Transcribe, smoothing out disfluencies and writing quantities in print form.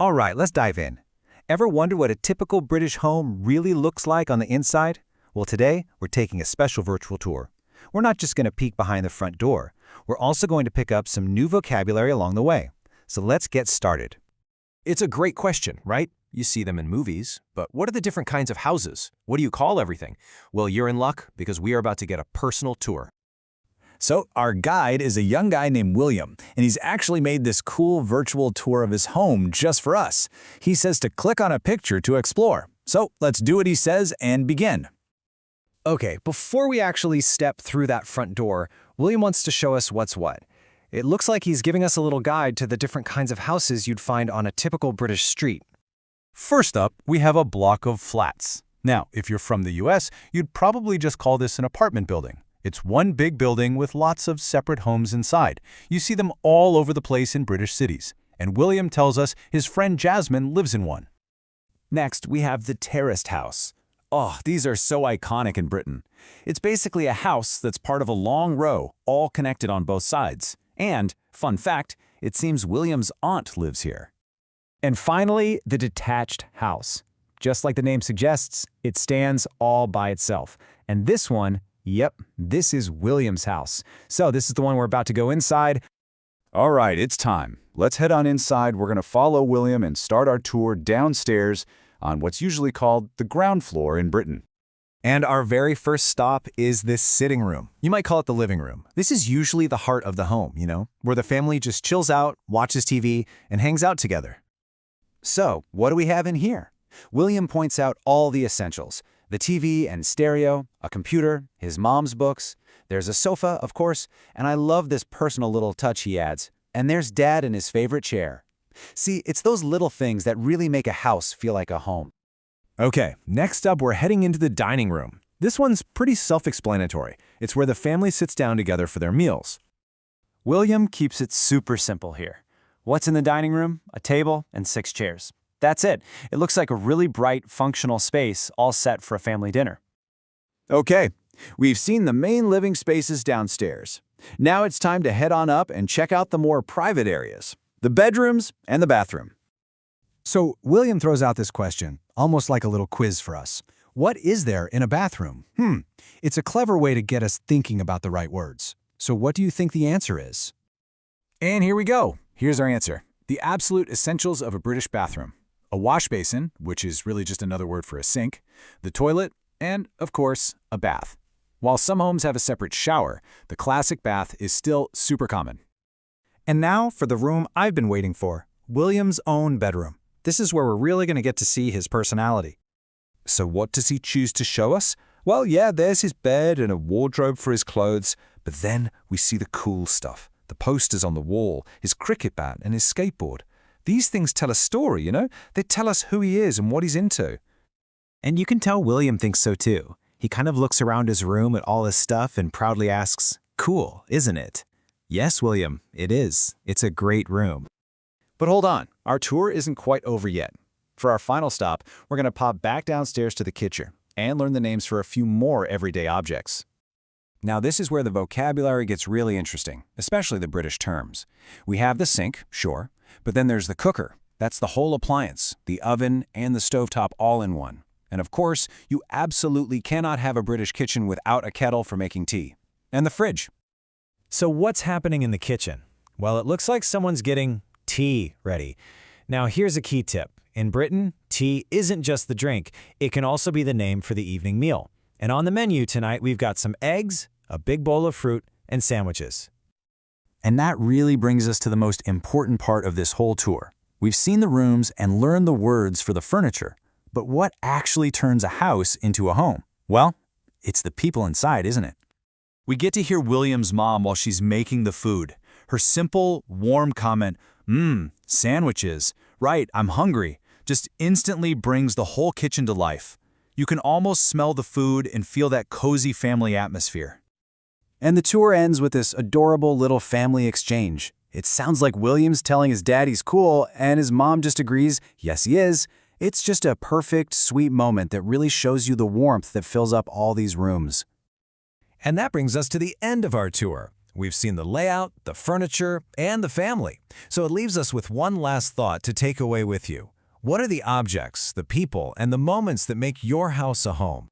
All right, let's dive in. Ever wonder what a typical British home really looks like on the inside? Well, today, we're taking a special virtual tour. We're not just going to peek behind the front door. We're also going to pick up some new vocabulary along the way. So let's get started. It's a great question, right? You see them in movies, but what are the different kinds of houses? What do you call everything? Well, you're in luck because we are about to get a personal tour. So our guide is a young guy named William, and he's actually made this cool virtual tour of his home just for us. He says to click on a picture to explore. So let's do what he says and begin. Okay, before we actually step through that front door, William wants to show us what's what. It looks like he's giving us a little guide to the different kinds of houses you'd find on a typical British street. First up, we have a block of flats. Now, if you're from the US, you'd probably just call this an apartment building. It's one big building with lots of separate homes inside. You see them all over the place in British cities. And William tells us his friend Jasmine lives in one. Next, we have the terraced house. Oh, these are so iconic in Britain. It's basically a house that's part of a long row, all connected on both sides. And, fun fact, it seems William's aunt lives here. And finally, the detached house. Just like the name suggests, it stands all by itself. And this one, yep, this is William's house. So this is the one we're about to go inside. All right, it's time. Let's head on inside. We're going to follow William and start our tour downstairs on what's usually called the ground floor in Britain. And our very first stop is this sitting room. You might call it the living room. This is usually the heart of the home, where the family just chills out, watches TV, and hangs out together. So, what do we have in here? William points out all the essentials. The TV and stereo, a computer, his mom's books. There's a sofa, of course, and I love this personal little touch he adds. And there's Dad in his favorite chair. See, it's those little things that really make a house feel like a home. Okay, next up we're heading into the dining room. This one's pretty self-explanatory. It's where the family sits down together for their meals. William keeps it super simple here. What's in the dining room? A table and 6 chairs. That's it. It looks like a really bright, functional space all set for a family dinner. Okay, we've seen the main living spaces downstairs. Now it's time to head on up and check out the more private areas, the bedrooms and the bathroom. So William throws out this question, almost like a little quiz for us. What is there in a bathroom? It's a clever way to get us thinking about the right words. So what do you think the answer is? And here we go. Here's our answer. The absolute essentials of a British bathroom. A wash basin, which is really just another word for a sink, the toilet, and, of course, a bath. While some homes have a separate shower, the classic bath is still super common. And now for the room I've been waiting for, William's own bedroom. This is where we're really going to get to see his personality. So what does he choose to show us? Well, yeah, there's his bed and a wardrobe for his clothes, but then we see the cool stuff. The posters on the wall, his cricket bat and his skateboard. These things tell a story, They tell us who he is and what he's into. And you can tell William thinks so too. He kind of looks around his room at all his stuff and proudly asks, "Cool, isn't it?" Yes, William, it is. It's a great room. But hold on, our tour isn't quite over yet. For our final stop, we're going to pop back downstairs to the kitchen and learn the names for a few more everyday objects. Now this is where the vocabulary gets really interesting, especially the British terms. We have the sink, sure, but then there's the cooker. That's the whole appliance, the oven and the stovetop all in one. And of course, you absolutely cannot have a British kitchen without a kettle for making tea. And the fridge. So what's happening in the kitchen? Well, it looks like someone's getting tea ready. Now here's a key tip. In Britain, tea isn't just the drink. It can also be the name for the evening meal. And on the menu tonight, we've got some eggs, a big bowl of fruit, and sandwiches. And that really brings us to the most important part of this whole tour. We've seen the rooms and learned the words for the furniture. But what actually turns a house into a home? Well, it's the people inside, isn't it? We get to hear William's mom while she's making the food. Her simple, warm comment, sandwiches, right, I'm hungry, just instantly brings the whole kitchen to life. You can almost smell the food and feel that cozy family atmosphere. And the tour ends with this adorable little family exchange. It sounds like William's telling his dad he's cool, and his mom just agrees, yes he is. It's just a perfect, sweet moment that really shows you the warmth that fills up all these rooms. And that brings us to the end of our tour. We've seen the layout, the furniture, and the family. So it leaves us with one last thought to take away with you. What are the objects, the people, and the moments that make your house a home?